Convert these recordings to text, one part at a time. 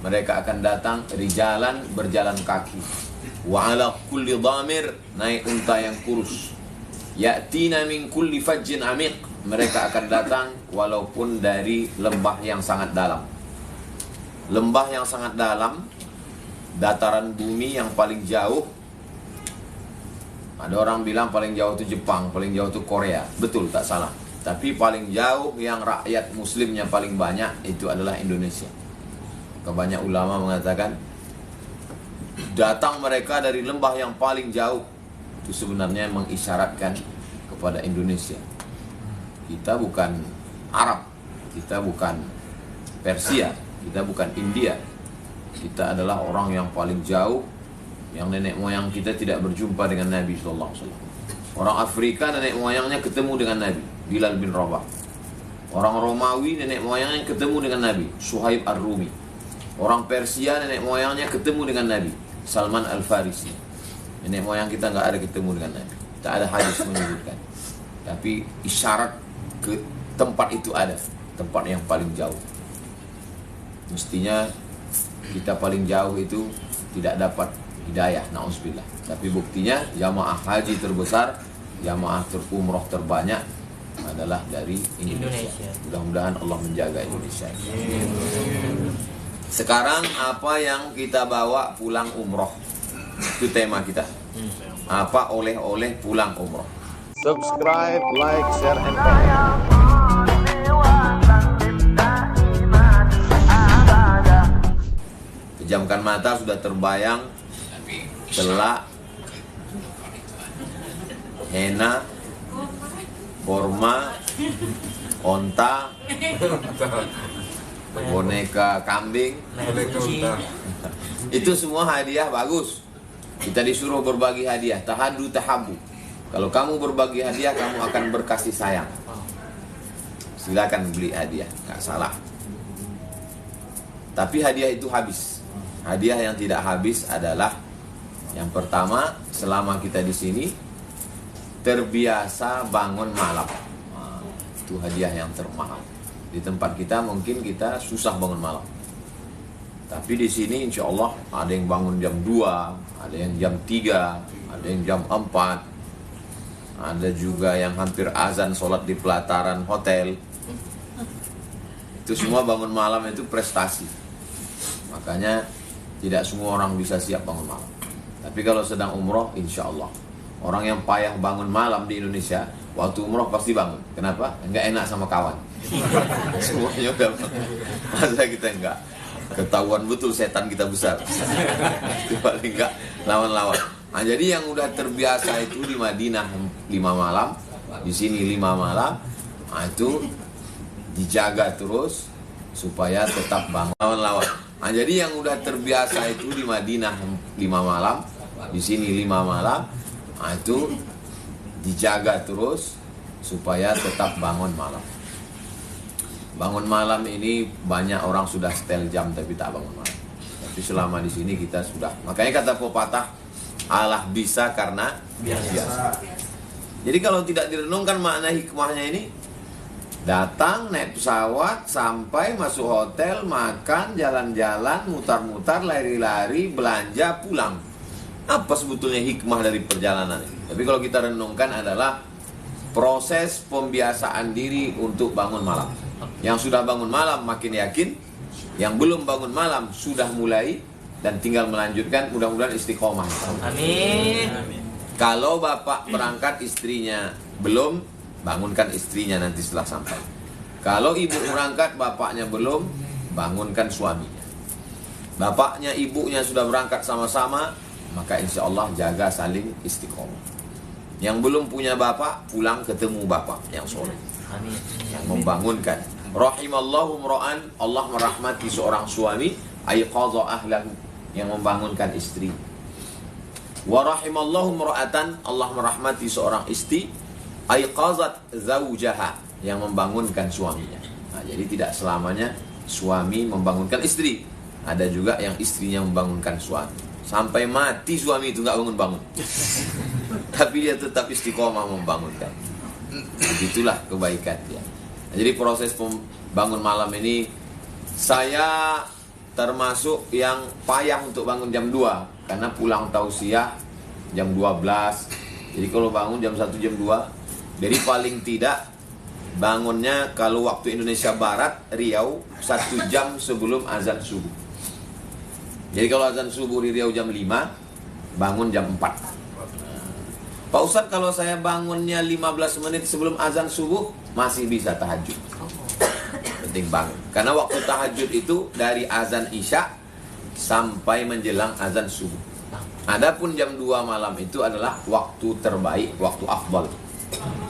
mereka akan datang rijalan berjalan kaki, wa ala kulli dhamir, naik unta yang kurus, ya'tina min kulli fajjin amiq, mereka akan datang walaupun dari lembah yang sangat dalam. Lembah yang sangat dalam, dataran bumi yang paling jauh. Ada orang bilang paling jauh itu Jepang, paling jauh itu Korea. Betul, tak salah. Tapi paling jauh yang rakyat muslimnya paling banyak itu adalah Indonesia. Banyak ulama mengatakan datang mereka dari lembah yang paling jauh itu sebenarnya mengisyaratkan kepada Indonesia. Kita bukan Arab, kita bukan Persia, kita bukan India. Kita adalah orang yang paling jauh, yang nenek moyang kita tidak berjumpa dengan Nabi SAW. Orang Afrika nenek moyangnya ketemu dengan Nabi, Bilal bin Rabah. Orang Romawi nenek moyangnya ketemu dengan Nabi, Suhaib Ar-Rumi. Orang Persia nenek moyangnya ketemu dengan Nabi, Salman Al-Farisi. Nenek moyang kita nggak ada ketemu dengan Nabi, tak ada hadis menyebutkan. Tapi isyarat ke tempat itu ada, tempat yang paling jauh. Mestinya kita paling jauh itu tidak dapat hidayah, na'udzubillah. Tapi buktinya jamaah haji terbesar, jamaah umroh terbanyak adalah dari Indonesia. Mudah-mudahan Allah menjaga Indonesia. Sekarang apa yang kita bawa pulang umroh? Itu tema kita. Apa oleh-oleh pulang umroh? Subscribe, like, share, and comment. Pejamkan mata, sudah terbayang celak, henna, korma, onta, boneka kambing. Itu semua hadiah bagus. Kita disuruh berbagi hadiah, tahadu tahabu. Kalau kamu berbagi hadiah, kamu akan berkasih sayang. Silakan beli hadiah, nggak salah. Tapi hadiah itu habis. Hadiah yang tidak habis adalah yang pertama, selama kita di sini terbiasa bangun malam. Itu hadiah yang termahal. Di tempat kita mungkin kita susah bangun malam. Tapi di sini insya Allah ada yang bangun jam 2, ada yang jam 3, ada yang jam 4. Ada juga yang hampir azan sholat di pelataran hotel. Itu semua bangun malam itu prestasi. Makanya tidak semua orang bisa siap bangun malam. Tapi kalau sedang umroh, insya Allah. Orang yang payah bangun malam di Indonesia, waktu umroh pasti bangun. Kenapa? Enggak enak sama kawan. Semuanya udah bangun. Masa kita enggak? Ketahuan betul setan kita besar. Itu paling enggak lawan-lawan. Nah, jadi yang udah terbiasa itu di Madinah 5 malam, di sini 5 malam, nah itu dijaga terus supaya tetap bangun lawan-lawan. Nah, jadi yang udah terbiasa itu di Madinah 5 malam, di sini 5 malam, nah itu dijaga terus supaya tetap bangun malam. Bangun malam ini banyak orang sudah setel jam tapi tak bangun malam. Tapi selama di sini kita sudah. Makanya kata pepatah, Allah bisa karena biasa. Jadi kalau tidak direnungkan makna hikmahnya ini, datang naik pesawat sampai masuk hotel, makan, jalan-jalan, mutar-mutar, lari-lari, belanja, pulang. Apa sebetulnya hikmah dari perjalanan ini? Tapi kalau kita renungkan adalah proses pembiasaan diri untuk bangun malam. Yang sudah bangun malam makin yakin, yang belum bangun malam sudah mulai dan tinggal melanjutkan, mudah-mudahan istiqomah. Amin. Kalau bapak berangkat istrinya belum, bangunkan istrinya nanti setelah sampai. Kalau ibu berangkat bapaknya belum, bangunkan suaminya. Bapaknya ibunya sudah berangkat sama-sama, maka insya Allah jaga saling istiqomah. Yang belum punya bapak, pulang ketemu bapak yang soleh, yang membangunkan. Rahimallahu mra'an, Allah merahmati seorang suami, ayqadha ahlahu, yang membangunkan istri. Wa rahimallahu mra'atan, Allah merahmati seorang istri, ayqazat zawjaha, yang membangunkan suaminya. Nah, jadi tidak selamanya suami membangunkan istri. Ada juga yang istrinya membangunkan suami. Sampai mati suami itu nggak bangun-bangun. Tapi dia tetap istiqomah membangunkan. Begitulah kebaikan dia. Nah, jadi proses bangun malam ini, saya termasuk yang payah untuk bangun jam 2 karena pulang tausiah jam 12. Jadi kalau bangun jam 1 jam 2, jadi paling tidak bangunnya kalau waktu Indonesia Barat Riau 1 jam sebelum azan subuh. Jadi kalau azan subuh di Riau jam 5, bangun jam 4. Pak Ustadz, kalau saya bangunnya 15 menit sebelum azan subuh masih bisa tahajud. Penting banget. Karena waktu tahajud itu dari azan Isya sampai menjelang azan subuh. Adapun jam 2 malam itu adalah waktu terbaik, waktu afdal.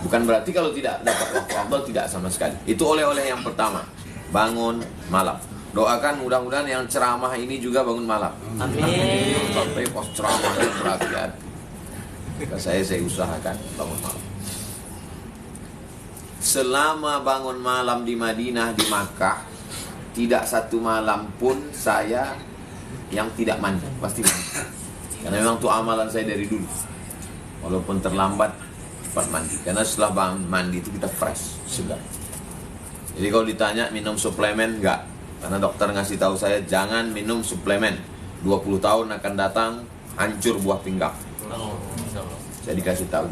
Bukan berarti kalau tidak dapat waktu afdal tidak sama sekali. Itu oleh-oleh yang pertama, bangun malam. Doakan mudah-mudahan yang ceramah ini juga bangun malam. Amin. Sampai pas ceramahnya berapi-api. Saya usahakan bangun malam. Selama bangun malam di Madinah, di Makkah, tidak satu malam pun saya yang tidak mandi, pasti mandi. Karena memang itu amalan saya dari dulu. Walaupun terlambat, cepat mandi. Karena setelah mandi itu kita fresh, segar. Jadi kalau ditanya minum suplemen, enggak. Karena dokter ngasih tahu saya jangan minum suplemen. 20 tahun akan datang hancur buah pinggang. Saya dikasih tahu.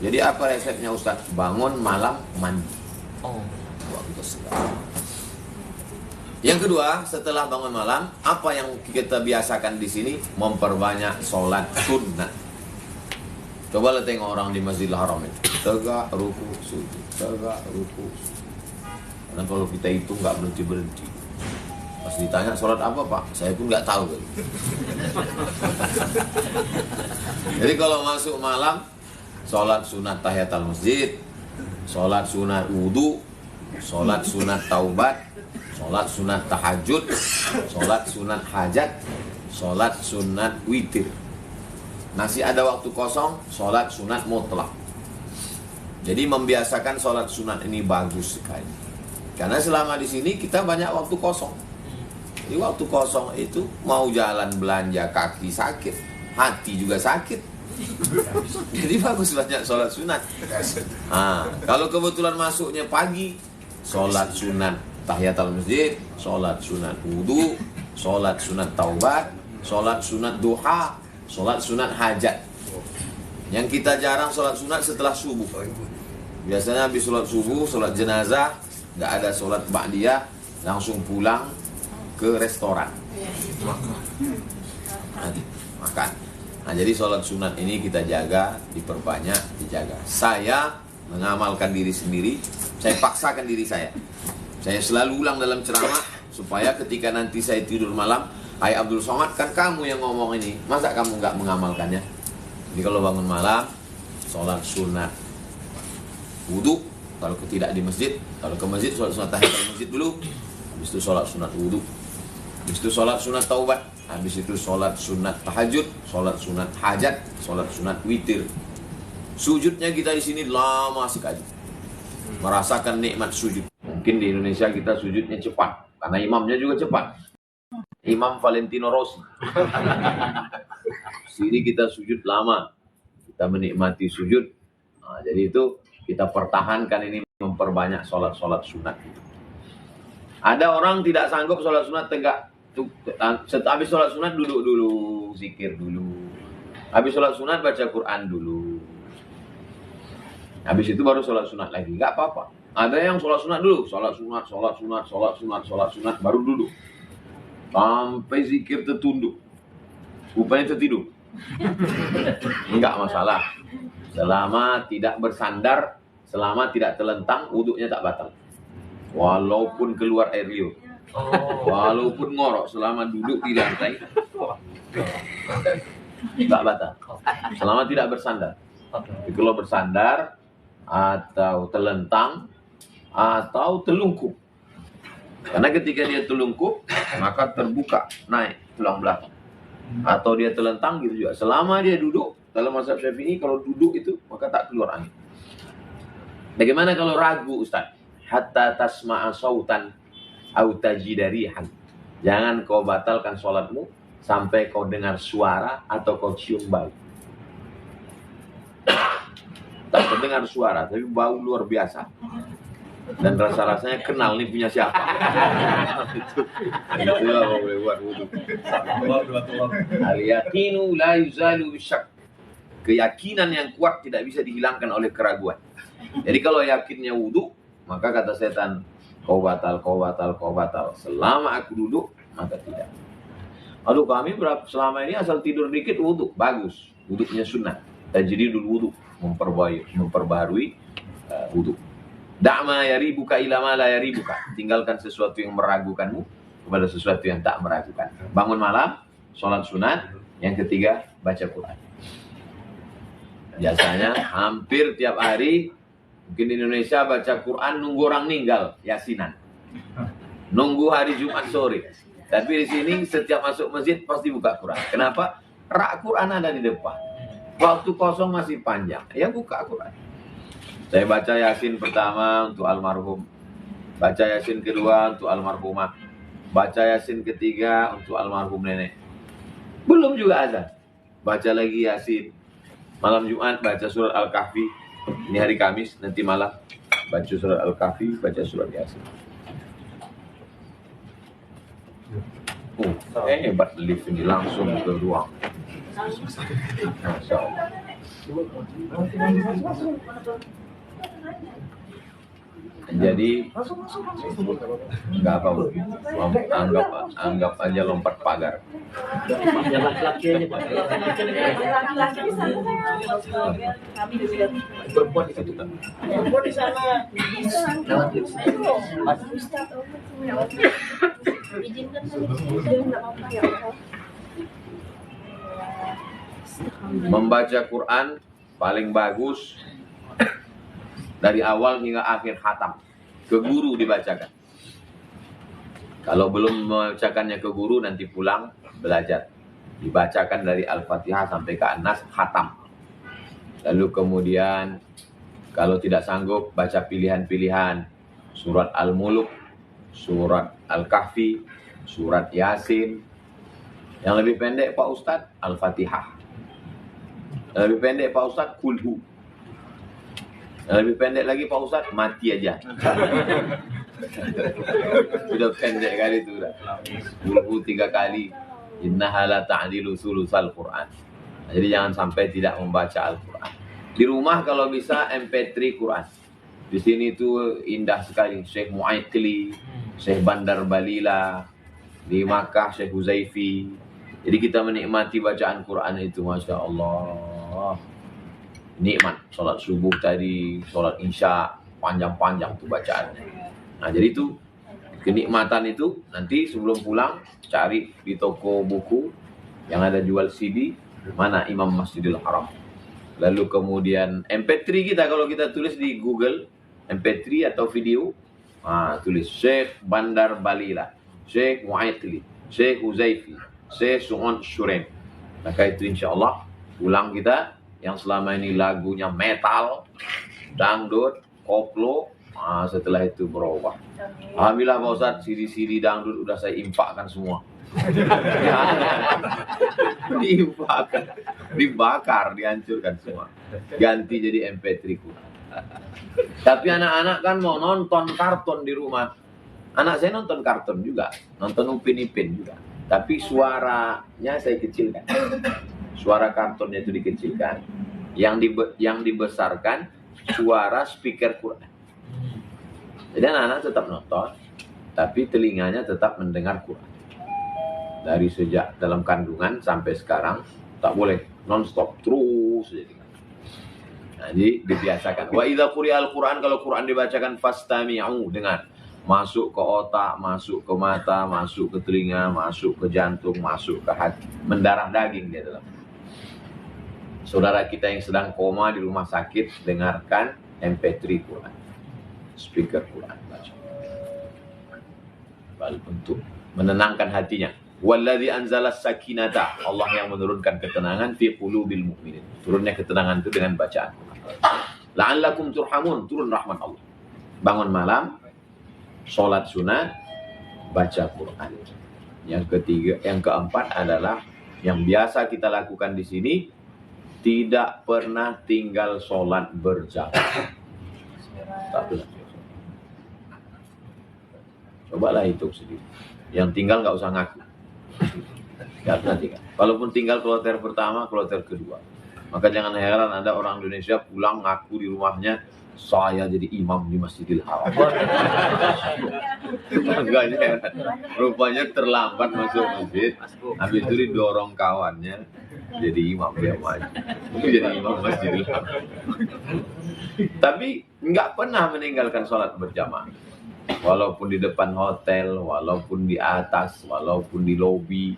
Jadi apa resepnya Ustaz? Bangun malam mandi. Buah kita segar. Yang kedua, setelah bangun malam, apa yang kita biasakan di sini? Memperbanyak sholat sunnah. Cobalah tengok orang di Masjidil Haram itu. Tegak, ruku, sujud. Tegak, ruku, sujud. Karena kalau kita itu nggak berhenti-berhenti. Pas ditanya sholat apa Pak? Saya pun nggak tahu. Jadi kalau masuk malam, sholat sunat tahiyatul masjid, sholat sunat wudu, sholat sunat taubat, sholat sunat tahajud, sholat sunat hajat, sholat sunat witir. Masih ada waktu kosong, sholat sunat mutlak. Jadi membiasakan sholat sunat ini bagus sekali. Karena selama di sini kita banyak waktu kosong. Jadi waktu kosong itu mau jalan belanja kaki sakit, hati juga sakit. Jadi bagus banyak sholat sunat. Kalau kebetulan masuknya pagi, sholat sunat tahiyatul masjid, sholat sunat wudu, sholat sunat taubat, sholat sunat duha, sholat sunat hajat. Yang kita jarang sholat sunat setelah subuh. Biasanya habis sholat subuh, sholat jenazah, nggak ada sholat ba'diyah, langsung pulang ke restoran makan. Nah, jadi sholat sunat ini kita jaga, diperbanyak, dijaga. Saya mengamalkan diri sendiri, saya paksakan diri saya. Saya selalu ulang dalam ceramah supaya ketika nanti saya tidur malam, hai Abdul Somad, kan kamu yang ngomong ini, masa kamu nggak mengamalkannya? Jadi kalau bangun malam, sholat sunat wudu, kalau tidak di masjid, kalau ke masjid sholat sunat tahiyatul masjid dulu, habis itu sholat sunat wudu, habis itu sholat sunat taubat, habis itu sholat sunat tahajud, sholat sunat hajat, sholat sunat witir. Sujudnya kita di sini lama sekali, merasakan nikmat sujud. Mungkin di Indonesia kita sujudnya cepat, karena imamnya juga cepat. Imam Valentino Rossi. Sini kita sujud lama, kita menikmati sujud. Nah, jadi itu kita pertahankan ini, memperbanyak sholat-sholat sunat. Ada orang tidak sanggup sholat sunat tegak. Habis sholat sunat duduk dulu, zikir dulu. Habis sholat sunat baca Quran dulu. Habis itu baru sholat sunat lagi. Gak apa-apa. Ada yang sholat sunat dulu, sholat sunat, baru duduk. Sampai zikir tertunduk. Rupanya tertidur. Enggak masalah. Selama tidak bersandar, selama tidak terlentang, wuduknya tak batal. Walaupun keluar air liur. Walaupun ngorok, selama duduk di lantai, tak batal. Selama tidak bersandar. Jadi kalau bersandar, atau terlentang, atau telungkup. Karena ketika dia telungkup, maka terbuka, naik tulang belakang. Atau dia terlentang gitu juga. Selama dia duduk, dalam mazhab Syafi'i kalau duduk itu maka tak keluar angin. Bagaimana kalau ragu Ustaz? Hatta tasma'a sautan au tajida rihan. Jangan kau batalkan sholatmu sampai kau dengar suara atau kau cium bau. Tak terdengar suara, tapi bau luar biasa. Dan rasa-rasanya kenal nih punya siapa. Itulah boleh buat wudhu. Al-yaqinu la yuzalu bisyak. Keyakinan yang kuat tidak bisa dihilangkan oleh keraguan. Jadi kalau yakinnya wudhu, maka kata setan, kau batal. Selama aku duduk, maka tidak. Aduh, kami selama ini asal tidur dikit wudhu, bagus. Wudhunya sunnah. Tajridul wudhu, memperbaharui wudhu. Da'ma yaribuka ila ma la yaribuka. Tinggalkan sesuatu yang meragukanmu kepada sesuatu yang tak meragukan. Bangun malam, sholat sunat. Yang ketiga, baca Quran. Biasanya hampir tiap hari, mungkin di Indonesia baca Quran nunggu orang meninggal, yasinan. Nunggu hari Jumat sore. Tapi di sini setiap masuk masjid pasti buka Quran. Kenapa? Rak Quran ada di depan. Waktu kosong masih panjang, ya buka Quran. Saya baca Yasin pertama untuk almarhum, baca Yasin kedua untuk almarhumah, baca Yasin ketiga untuk almarhum nenek. Belum juga azan, baca lagi Yasin. Malam Jumat baca surat Al-Kahfi. Ini hari Kamis, nanti malam baca surat Al-Kahfi, baca surat Yasin. Hebat lift ini, langsung ke ruang. Masya Allah. Jadi nggak apa, anggap aja lompat pagar. Laki-laki aja Pak. Laki-laki di sana kami juga Perempuan di situ kan. perempuan di sana Lewat lift. izinkan saja nggak apa-apa ya Allah. Membaca Quran paling bagus dari awal hingga akhir khatam. Ke guru dibacakan. Kalau belum membacakannya ke guru, nanti pulang belajar. Dibacakan dari Al-Fatihah sampai ke An-Nas, khatam. Lalu kemudian kalau tidak sanggup, baca pilihan-pilihan. Surat Al-Muluk, surat Al-Kahfi, surat Yasin. Yang lebih pendek Pak Ustadz, Al-Fatihah. Yang lebih pendek Pak Ustadz, Kulhu. Yang lebih pendek lagi Pak Ustadz, mati aja. Sudah pendek kali itu udah. Kulhu 3 kali. Innaha la ta'dilu sulusal Quran. Jadi jangan sampai tidak membaca Al-Quran. Di rumah kalau bisa MP3 Quran. Di sini itu indah sekali. Syekh Mu'aikli, Syekh Bandar Balila, di Makkah Syekh Huzaifi. Jadi kita menikmati bacaan Quran itu, Masya Allah. Nikmat. Sholat subuh tadi, sholat isya, panjang-panjang tuh bacaannya. Nah jadi itu, kenikmatan itu nanti sebelum pulang, cari di toko buku yang ada jual CD, mana Imam Masjidil Haram. Lalu kemudian MP3 kita, kalau kita tulis di Google, MP3 atau video, tulis Syekh Bandar Balila, Syekh Mu'aikli, Syekh Huzaifi, Syekh Su'un Syurem. Maka itu insya Allah pulang kita yang selama ini lagunya metal, dangdut, koplo, setelah itu berubah. Alhamdulillah Pak Ustadz, CD-CD dangdut udah saya infakkan semua. Diinfakkan, dibakar, dihancurkan semua. Ganti jadi MP3 Quran. Tapi anak-anak kan mau nonton kartun di rumah. Anak saya nonton kartun juga, nonton Upin Ipin juga. Tapi suaranya saya kecilkan. Suara kartunnya itu dikecilkan. Yang dibesarkan suara speaker Quran. Jadi anak-anak tetap nonton, tapi telinganya tetap mendengar Quran. Dari sejak dalam kandungan sampai sekarang tak boleh non-stop terus jadi. Jadi dibiasakan. Wa idza quri'al Quran, kalau Quran dibacakan fastami'u, dengar. Masuk ke otak, masuk ke mata, masuk ke telinga, masuk ke jantung, masuk ke hati, mendarah daging dia dalam. Saudara kita yang sedang koma di rumah sakit, dengarkan MP3 Quran, speaker Quran, baca. Untuk menenangkan hatinya. Walladzi anzalas sakinata, Allah yang menurunkan ketenangan fi qulubil mu'minin. Turunnya ketenangan itu dengan bacaan Quran. La'allakum turhamun, turun rahmat Allah. Bangun malam, sholat sunat, baca Quran. Yang keempat adalah yang biasa kita lakukan di sini, tidak pernah tinggal sholat berjamaah. Tak pernah. Cobalah hitung sendiri. Yang tinggal nggak usah ngaku. Nggak pernah tinggal. Kalaupun tinggal kloter pertama, kloter kedua. Maka jangan heran ada orang Indonesia pulang ngaku di rumahnya, saya jadi imam di Masjidil Haram. Enggak heran. Rupanya terlambat masuk masjid, habis itu didorong kawannya jadi imam, dia maju. Jadi imam Masjidil Haram. Tapi nggak pernah meninggalkan sholat berjamaah. Walaupun di depan hotel, walaupun di atas, walaupun di lobi,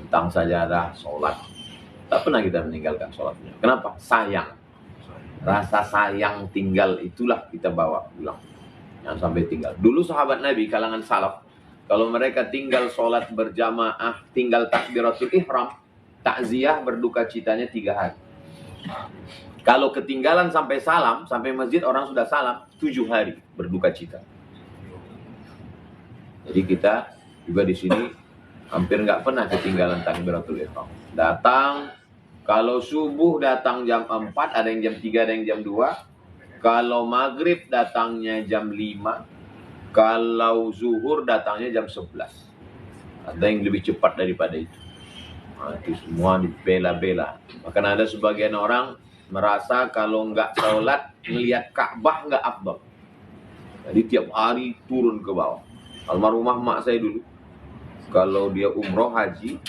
tentang sajadah, sholat. Tak pernah kita meninggalkan sholatnya. Kenapa? Sayang. Rasa sayang tinggal itulah kita bawa pulang. Jangan sampai tinggal. Dulu sahabat Nabi, kalangan salaf, kalau mereka tinggal sholat berjamaah, tinggal takbiratul ihram, takziah berduka citanya 3 hari. Kalau ketinggalan sampai salam, sampai masjid orang sudah salam, 7 hari berduka cita. Jadi kita juga di sini hampir nggak pernah ketinggalan takbiratul ihram. Datang, kalau subuh datang jam 4, ada yang jam 3, ada yang jam 2. Kalau maghrib datangnya jam 5. Kalau zuhur datangnya jam 11. Ada yang lebih cepat daripada itu. Nah, itu semua dibela-bela. Bahkan ada sebagian orang merasa kalau nggak sholat, melihat Ka'bah nggak afdal. Jadi tiap hari turun ke bawah. Almarhumah mak saya dulu, kalau dia umroh haji,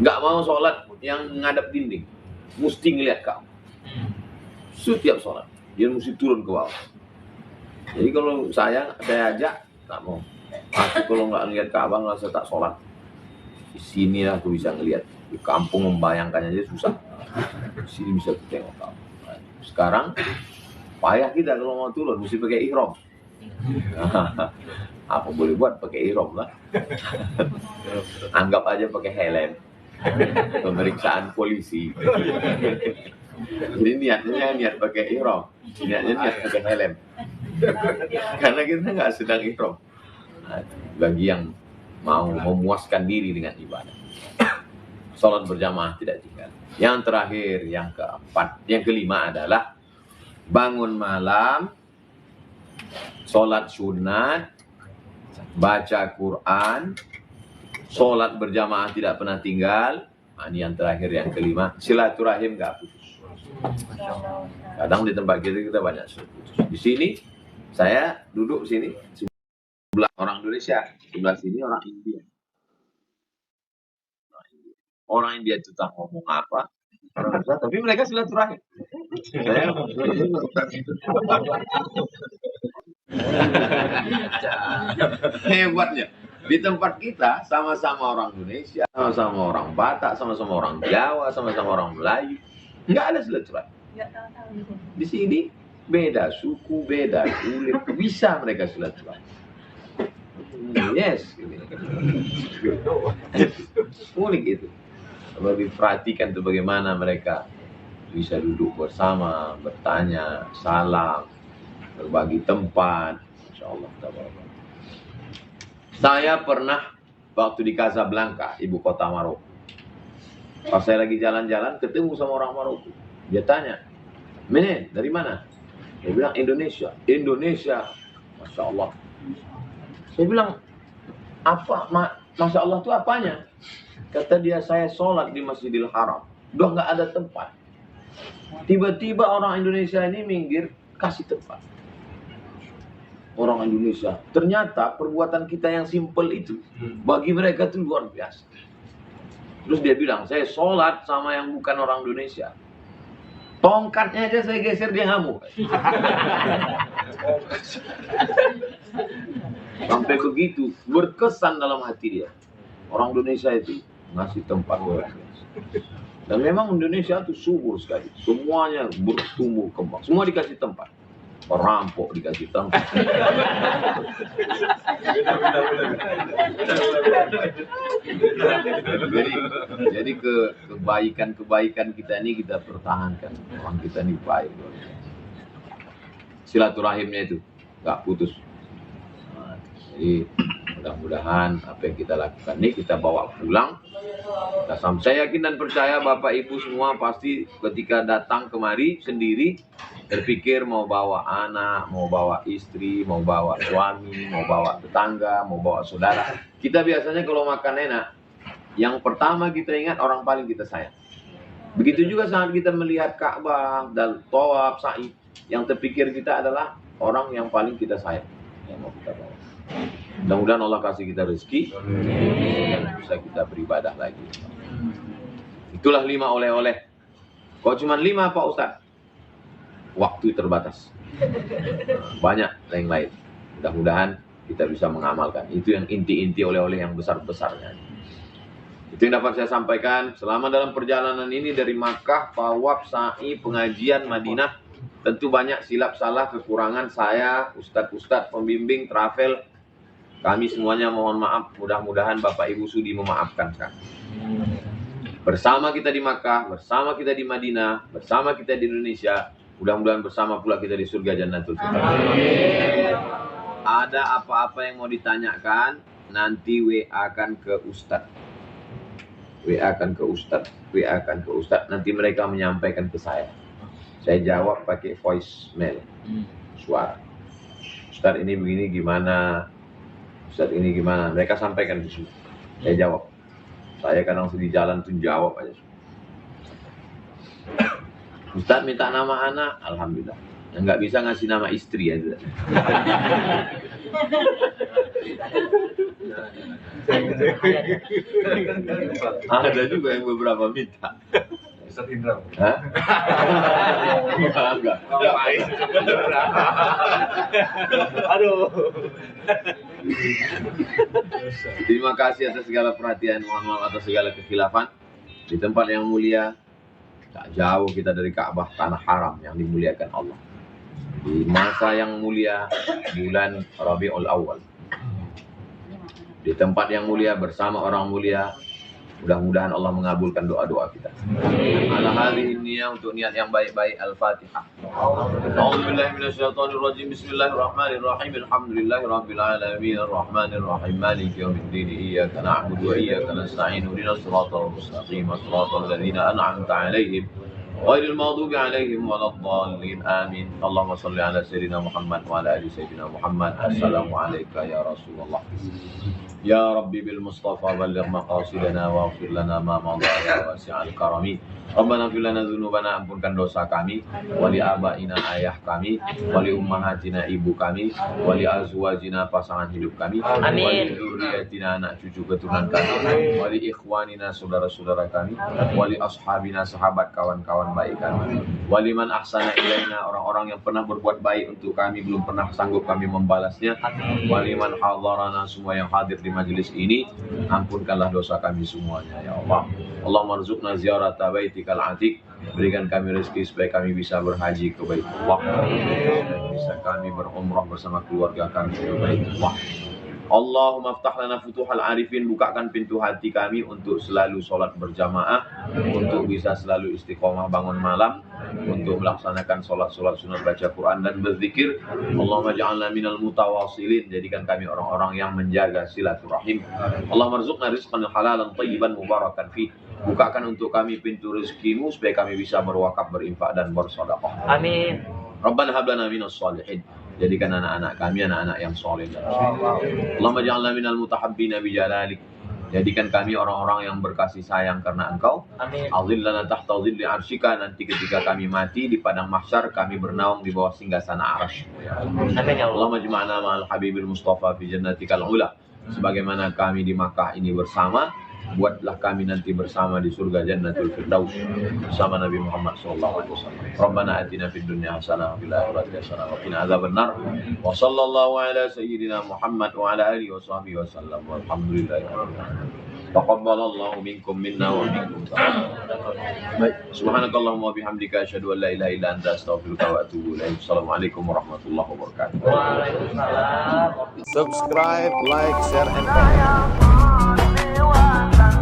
nggak mau sholat yang ngadap dinding, mesti ngeliat Ka'bah. Setiap sholat dia mesti turun ke bawah. Jadi kalau saya ajak, nggak mau. Aku kalau nggak ngeliat Ka'bah nggak tak sholat. Di sini aku bisa ngeliat. Di kampung membayangkannya aja susah. Di sini bisa tengok Ka'bah. Sekarang payah kita kalau mau turun mesti pakai ihram. Apa boleh buat, pakai ihram lah. Anggap aja pakai helm. Pemeriksaan polisi. Jadi niatnya niat pakai ihram, niatnya niat pakai helm. Karena kita nggak sedang ihram. Nah, bagi yang mau memuaskan diri dengan ibadah, sholat berjamaah tidak tinggal. Yang terakhir, yang keempat, yang kelima adalah bangun malam, sholat sunat, baca Quran, sholat berjamaah tidak pernah tinggal. Nah, ini yang terakhir, yang kelima, silaturahim nggak putus. Kadang di tempat kita banyak putus. Di sini saya duduk sini sebelah orang Indonesia, sebelah sini orang India. Orang India itu tak ngomong apa, tapi mereka silaturahim. Hebatnya. Di tempat kita sama-sama orang Indonesia, sama-sama orang Batak, sama-sama orang Jawa, sama-sama orang Melayu. Nggak ada silaturahim. Di sini beda suku, beda kulit, bisa mereka silaturahim. Yes, unik itu. Kalau diperhatikan tuh bagaimana mereka bisa duduk bersama, bertanya, salam, berbagi tempat. Insya Allah. Saya pernah waktu di Casablanca, ibu kota Maroko. Pas saya lagi jalan-jalan, ketemu sama orang Maroko. Dia tanya, "Mene, dari mana?" Dia bilang, "Indonesia." "Indonesia." Masya Allah. Saya bilang, "Apa? Masya Allah itu apanya?" Kata dia, "Saya sholat di Masjidil Haram. Udah nggak ada tempat. Tiba-tiba orang Indonesia ini minggir, kasih tempat." Orang Indonesia. Ternyata perbuatan kita yang simple itu bagi mereka itu luar biasa. Terus dia bilang, "Saya sholat sama yang bukan orang Indonesia. Tongkatnya aja saya geser, dia ngamuk." Sampai begitu, berkesan dalam hati dia. Orang Indonesia itu ngasih tempat luar biasa. Dan memang Indonesia itu subur sekali. Semuanya bertumbuh kembang. Semua dikasih tempat. Perampok dikasih tempat. Jadi kebaikan kita ini kita pertahankan. Orang kita ini baik. Silaturahimnya itu nggak putus. Nah, jadi mudah-mudahan apa yang kita lakukan ini kita bawa pulang. Saya yakin dan percaya Bapak Ibu semua pasti ketika datang kemari sendiri Terpikir mau bawa anak, mau bawa istri, mau bawa suami, mau bawa tetangga, mau bawa saudara. Kita biasanya kalau makan enak, yang pertama kita ingat orang paling kita sayang. Begitu juga saat kita melihat Ka'bah dan tawaf, sa'i, yang terpikir kita adalah orang yang paling kita sayang, yang mau kita bawa. Mudah-mudahan Allah kasih kita rezeki dan bisa kita beribadah lagi. Itulah 5 oleh-oleh. Kalau cuma 5 Pak Ustaz, waktu terbatas. Banyak yang lain. Mudah-mudahan kita bisa mengamalkan. Itu yang inti-inti oleh-oleh yang besar-besarnya. Itu yang dapat saya sampaikan. Selama dalam perjalanan ini dari Makkah, tawaf, sa'i, pengajian, Madinah, tentu banyak silap salah, kekurangan saya, ustadz-ustadz, pembimbing, travel. Kami semuanya mohon maaf. Mudah-mudahan Bapak Ibu sudi memaafkan kami. Bersama kita di Makkah, bersama kita di Madinah, bersama kita di Indonesia, mudah-mudahan bersama pula kita di surga Jannatul Firdaus. Ada apa-apa yang mau ditanyakan, nanti WA-kan ke Ustadz. WA-kan ke Ustadz. Nanti mereka menyampaikan ke saya. Saya jawab pakai voice mail, suara. Ustadz ini begini gimana? Ustadz ini gimana? Mereka sampaikan di sini. Saya jawab. Saya kadang sedih jalan tuh jawab aja. Ustadz minta nama anak, alhamdulillah. Yang nggak bisa ngasih nama istri aja. Ada juga yang beberapa minta. Ustadz Indra. Hah? Enggak. Aduh. Terima kasih atas segala perhatian, mohon maaf atas segala kekhilafan. Di tempat yang mulia, tak jauh kita dari Ka'bah, tanah haram yang dimuliakan Allah. Di masa yang mulia, bulan Rabiul Awal. Di tempat yang mulia bersama orang mulia, mudah-mudahan Allah mengabulkan doa-doa kita. Ala hadhihi niyyah, untuk niat yang baik-baik. Al-Fatihah. A'udzubillahi minasyaitonirrajim. Bismillahirrahmanirrahim. Alhamdulillahirabbil alamin. Arrahmanirrahim. Maliki yaumiddin. Iyyaka na'budu wa iyyaka nasta'in. Ihdinas siratal mustaqim. Siratal ladzina an'amta 'alaihim ghairil maghdubi 'alaihim waladdallin. Amin. Allahumma shalli ala sayyidina Muhammad wa ala ali sayyidina Muhammad. Assalamu alayka ya Rasulullah. Ya Rabbi bil Mustafa balligh maqasidana waghfir lana ma madha ya wasi'al karami. Rabbana fir lana dzunubana, ampunkan dosa kami, wali abaina ayah kami, wali ummahatina ibu kami, wali azwajina pasangan hidup kami, wali dzurriyyatina anak cucu keturunan kami, wali ikhwanina saudara-saudara kami, wali ashabina sahabat kawan-kawan baik kami, wali man ahsana ilaina, orang-orang yang pernah berbuat baik untuk kami belum pernah sanggup kami membalasnya, wali man hadarana, semua yang hadir di majelis ini, ampunkanlah dosa kami semuanya ya Allah. Allahumma rzuqna ziyarata baitikal atiq, berikan kami rezeki supaya kami bisa berhaji ke Baitullah, dan bisa kami berumrah bersama keluarga kami ke Baitullah. Allahumma aftah lana futuhal arifin, bukakan pintu hati kami untuk selalu sholat berjamaah, untuk bisa selalu istiqomah bangun malam, untuk melaksanakan sholat-sholat sunat, baca Quran dan berzikir. Allahumma ja'alna minal mutawasilin, jadikan kami orang-orang yang menjaga silaturahim. Allahumma rzuqna rizqan halalan tayyiban mubarakan fi, bukakan untuk kami pintu rezekimu supaya kami bisa berwakaf, berinfak dan bersedekah. Amin. Rabbana hab lana minas shalihin, jadikan anak-anak kami anak-anak yang soleh dan soleh. Allahumma ja'alna minal mutahabbina bijalalik, jadikan kami orang-orang yang berkasih sayang karena Engkau. Amin. Azillana tahta zilli arsyika, nanti ketika kami mati di padang mahsyar kami bernaung di bawah singgasana arasy. Amin ya Allah. Allahumma jma'na ma'al habibil mustafa fi jannatikal ula, sebagaimana kami di Makkah ini bersama, buatlah kami nanti bersama di surga Jannatul Firdaus bersama Nabi Muhammad SAW. Rabbana atina fid dunya hasanah wa fil akhirati hasanah wa qina adzabannar. Wa sallallahu ala sayyidina Muhammad wa ala alihi wa sahbihi wasallam. Walhamdulillahi rabbil alamin. Taqabbalallahu minkum minna wa minkum. Baik, subhanakallahumma wa bihamdika asyhadu an la ilaha illa anta astaghfiruka wa atubu ilaik. Assalamualaikum warahmatullahi wabarakatuh. Waalaikumsalam. Subscribe, like, share, and comment. Sayang,